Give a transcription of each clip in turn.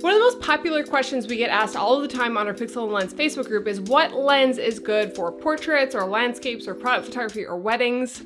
One of the most popular questions we get asked all of the time on our Pixel and Lens Facebook group is what lens is good for portraits or landscapes or product photography or weddings,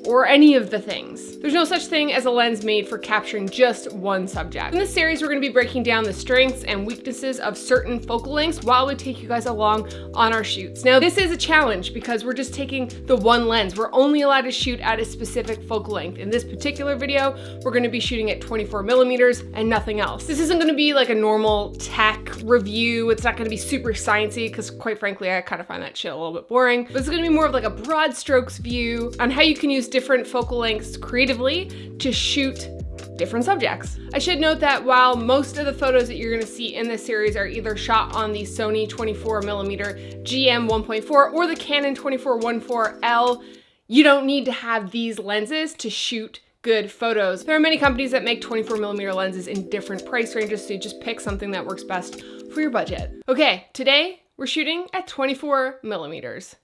or any of the things. There's no such thing as a lens made for capturing just one subject. In this series, we're gonna be breaking down the strengths and weaknesses of certain focal lengths while we take you guys along on our shoots. Now, this is a challenge because we're just taking the one lens. We're only allowed to shoot at a specific focal length. In this particular video, we're gonna be shooting at 24 millimeters and nothing else. This isn't gonna be like a normal tech review. It's not gonna be super sciencey because quite frankly, I kind of find that shit a little bit boring. But it's gonna be more of like a broad strokes view on how you can use different focal lengths creatively to shoot different subjects. I should note that while most of the photos that you're gonna see in this series are either shot on the Sony 24mm GM 1.4 or the Canon 24-14L, you don't need to have these lenses to shoot good photos. There are many companies that make 24mm lenses in different price ranges, so you just pick something that works best for your budget. Okay, today we're shooting at 24 millimeters.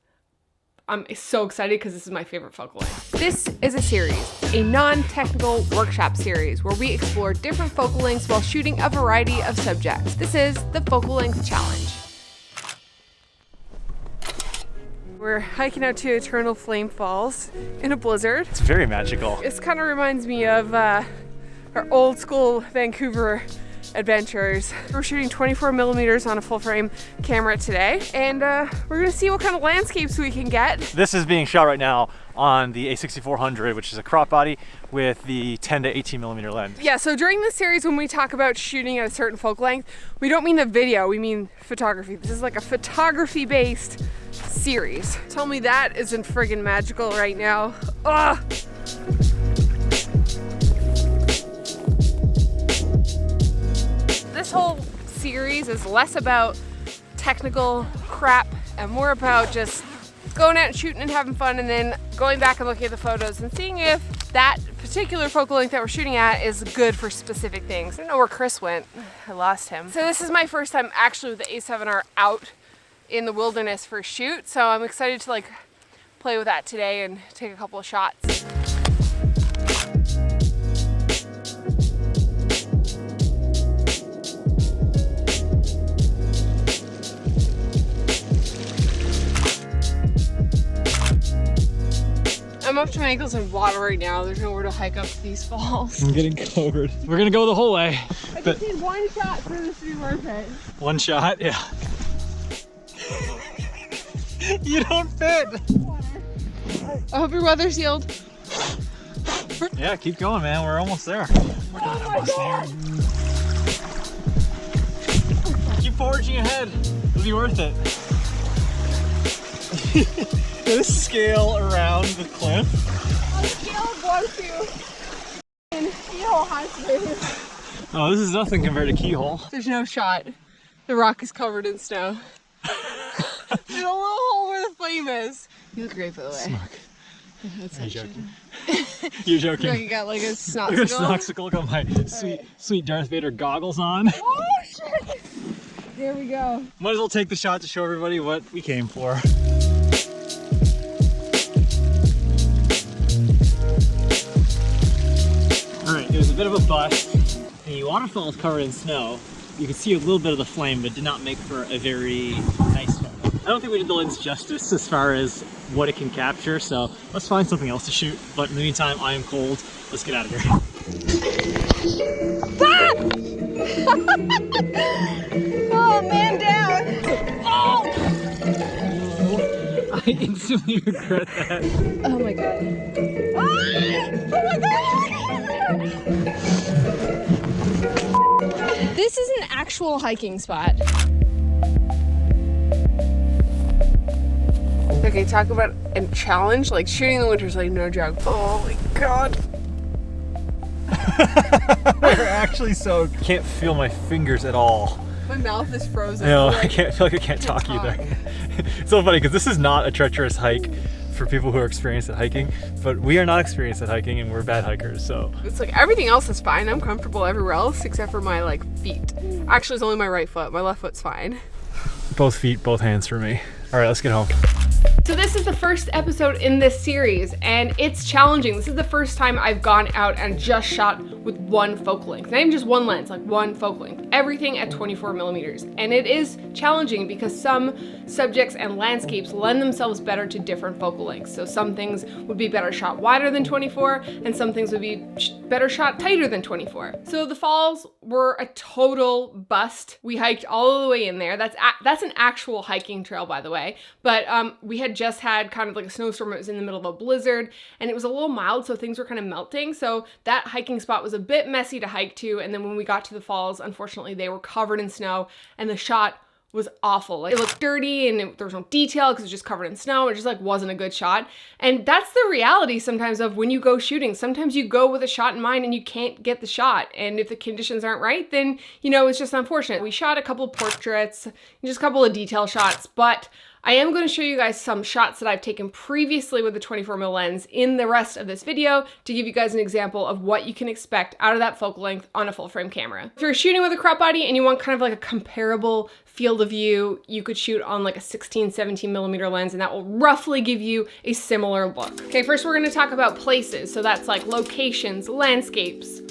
I'm so excited because this is my favorite focal length. This is a series, a non-technical workshop series where we explore different focal lengths while shooting a variety of subjects. This is the Focal Length Challenge. We're hiking out to Eternal Flame Falls in a blizzard. It's very magical. This kind of reminds me of our old school Vancouver adventures. We're shooting 24 millimeters on a full frame camera today, and we're gonna see what kind of landscapes we can get. This is being shot right now on the A6400, which is a crop body with the 10 to 18 millimeter lens. Yeah, so during this series, when we talk about shooting at a certain focal length, we don't mean the video, we mean photography. This is like a photography-based series. Tell me that isn't friggin' magical right now. Ugh! This whole series is less about technical crap and more about just going out and shooting and having fun, and then going back and looking at the photos and seeing if that particular focal length that we're shooting at is good for specific things. I don't know where Chris went. I lost him. So this is my first time actually with the A7R out in the wilderness for a shoot, so I'm excited to like play with that today and take a couple of shots. I'm up to my ankles in water right now. There's nowhere to hike up these falls. I'm getting covered. We're gonna go the whole way. I just need one shot for this to be worth it. One shot, yeah. You don't fit. I hope your weather's sealed. Yeah, keep going, man. We're almost there. We're almost there. Keep forging ahead. It'll be worth it. This scale around the cliff. On scale of 1 to Keyhole High Springs. Oh, this is nothing compared to Keyhole. There's no shot. The rock is covered in snow. There's a little hole where the flame is. You look great, by the way. Smoke. That's Are you joking? You're joking. Like you got like a snot Look at Snoxicle. Got my sweet Darth Vader goggles on. Oh shit! There we go. Might as well take the shot to show everybody what we came for. Alright, it was a bit of a bust. The waterfall is covered in snow. You can see a little bit of the flame, but did not make for a very nice photo. I don't think we did the lens justice as far as what it can capture, so let's find something else to shoot. But in the meantime, I am cold. Let's get out of here. Oh, man down. Oh! I instantly regret that. Oh my god. Ah! Oh my god! This is an actual hiking spot. Okay, talk about a challenge. Like shooting in the winter is like no joke. Oh my god. They're actually so... Can't feel my fingers at all. My mouth is frozen. No, like, I feel like I can't talk either. It's so funny because this is not a treacherous hike for people who are experienced at hiking, but we are not experienced at hiking and we're bad hikers, so. It's like everything else is fine. I'm comfortable everywhere else except for my like feet. Actually, it's only my right foot. My left foot's fine. Both feet, both hands for me. All right, let's get home. So this is the first episode in this series, and it's challenging. This is the first time I've gone out and just shot with one focal length. Not even just one lens, like one focal length. Everything at 24 millimeters. And it is challenging because some subjects and landscapes lend themselves better to different focal lengths. So some things would be better shot wider than 24, and some things would be better shot tighter than 24. So the falls were a total bust. We hiked all the way in there. That's an actual hiking trail, by the way. But we had just had kind of like a snowstorm. It was in the middle of a blizzard, and it was a little mild, so things were kind of melting. So that hiking spot was a bit messy to hike to. And then when we got to the falls, unfortunately, they were covered in snow, and the shot was awful. Like, it looked dirty, and there was no detail because it was just covered in snow. It just like wasn't a good shot. And that's the reality sometimes of when you go shooting. Sometimes you go with a shot in mind and you can't get the shot. And if the conditions aren't right, then, you know, it's just unfortunate. We shot a couple portraits, just a couple of detail shots, but I am going to show you guys some shots that I've taken previously with the 24mm lens in the rest of this video to give you guys an example of what you can expect out of that focal length on a full frame camera. If you're shooting with a crop body and you want kind of like a comparable field of view, you could shoot on like a 16-17mm lens, and that will roughly give you a similar look. Okay, first we're going to talk about places. So that's like locations, landscapes,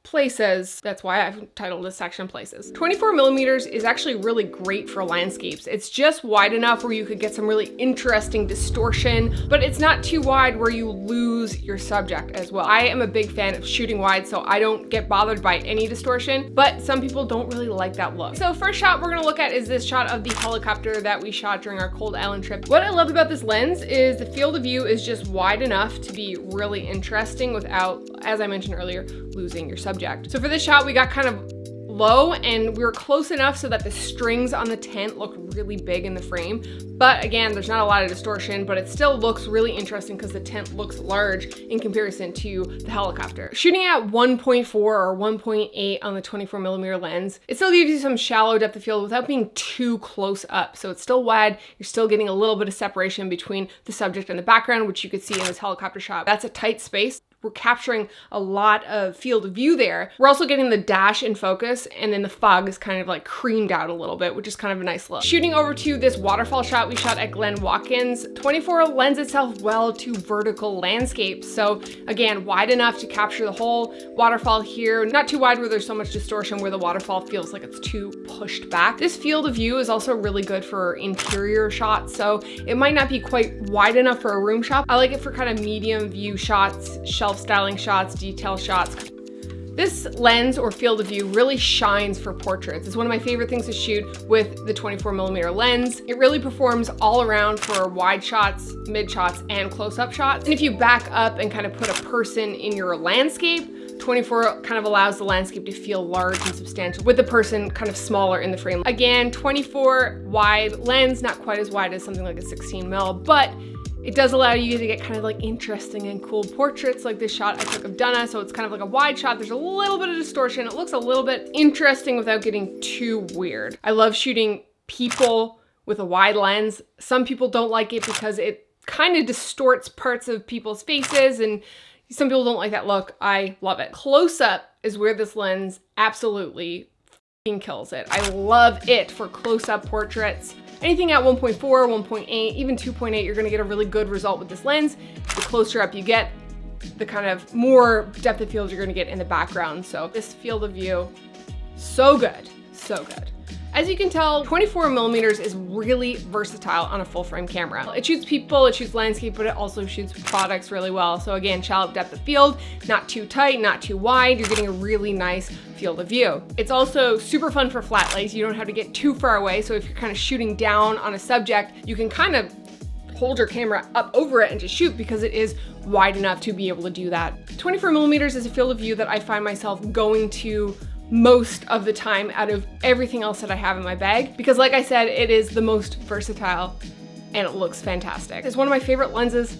places. That's why I've titled this section Places. 24mm is actually really great for landscapes. It's just wide enough where you could get some really interesting distortion, but it's not too wide where you lose your subject as well. I am a big fan of shooting wide, so I don't get bothered by any distortion, but some people don't really like that look. So first shot we're gonna look at is this shot of the helicopter that we shot during our Cold Island trip. What I love about this lens is the field of view is just wide enough to be really interesting without, as I mentioned earlier, losing your subject. So for this shot, we got kind of low and we were close enough so that the strings on the tent looked really big in the frame. But again, there's not a lot of distortion, but it still looks really interesting because the tent looks large in comparison to the helicopter. Shooting at 1.4 or 1.8 on the 24mm lens, it still gives you some shallow depth of field without being too close up. So it's still wide, you're still getting a little bit of separation between the subject and the background, which you could see in this helicopter shot. That's a tight space. We're capturing a lot of field of view there. We're also getting the dash in focus, and then the fog is kind of like creamed out a little bit, which is kind of a nice look. Shooting over to this waterfall shot we shot at Glen Watkins, 24 lends itself well to vertical landscapes. So again, wide enough to capture the whole waterfall here, not too wide where there's so much distortion where the waterfall feels like it's too pushed back. This field of view is also really good for interior shots, so it might not be quite wide enough for a room shot. I like it for kind of medium view shots, shelf styling shots, detail shots. This lens or field of view really shines for portraits. It's one of my favorite things to shoot with the 24mm lens. It really performs all around for wide shots, mid shots, and close-up shots. And if you back up and kind of put a person in your landscape, 24 kind of allows the landscape to feel large and substantial with the person kind of smaller in the frame. Again, 24 wide lens, not quite as wide as something like a 16mm, but it does allow you to get kind of like interesting and cool portraits like this shot I took of Donna. So it's kind of like a wide shot. There's a little bit of distortion. It looks a little bit interesting without getting too weird. I love shooting people with a wide lens. Some people don't like it because it kind of distorts parts of people's faces, and some people don't like that look. I love it. Close up is where this lens absolutely kills it. I love it for close-up portraits. Anything at 1.4, 1.8, even 2.8, you're gonna get a really good result with this lens. The closer up you get, the kind of more depth of field you're gonna get in the background. So this field of view, so good, so good. As you can tell, 24mm is really versatile on a full frame camera. It shoots people, it shoots landscape, but it also shoots products really well. So again, shallow depth of field, not too tight, not too wide. You're getting a really nice field of view. It's also super fun for flat lays. You don't have to get too far away. So if you're kind of shooting down on a subject, you can kind of hold your camera up over it and just shoot because it is wide enough to be able to do that. 24mm is a field of view that I find myself going to most of the time out of everything else that I have in my bag, because like I said, it is the most versatile and it looks fantastic. It's one of my favorite lenses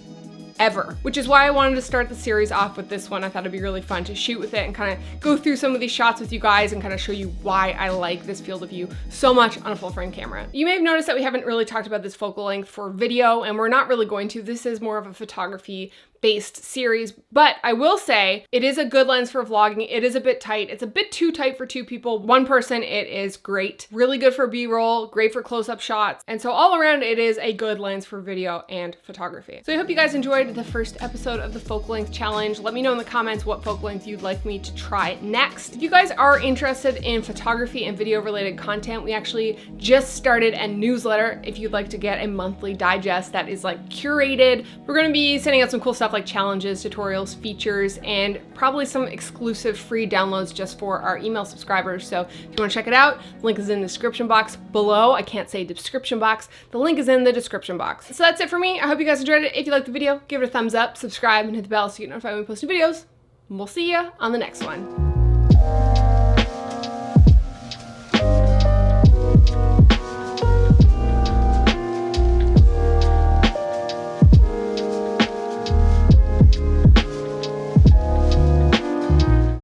ever, which is why I wanted to start the series off with this one. I thought it'd be really fun to shoot with it and kind of go through some of these shots with you guys and kind of show you why I like this field of view so much on a full frame camera. You may have noticed that we haven't really talked about this focal length for video, and we're not really going to. This is more of a photography based series, but I will say it is a good lens for vlogging. It is a bit tight. It's a bit too tight for two people. One person, it is great. Really good for B-roll, great for close-up shots. And so all around, it is a good lens for video and photography. So I hope you guys enjoyed the first episode of the focal length challenge. Let me know in the comments what focal length you'd like me to try next. If you guys are interested in photography and video related content, we actually just started a newsletter if you'd like to get a monthly digest that is like curated. We're going to be sending out some cool stuff like challenges, tutorials, features, and probably some exclusive free downloads just for our email subscribers. So if you want to check it out, link is in the description box below. I can't say description box. The link is in the description box. So that's it for me. I hope you guys enjoyed it. If you liked the video, give it a thumbs up, subscribe, and hit the bell so you get notified when we post new videos. And we'll see you on the next one.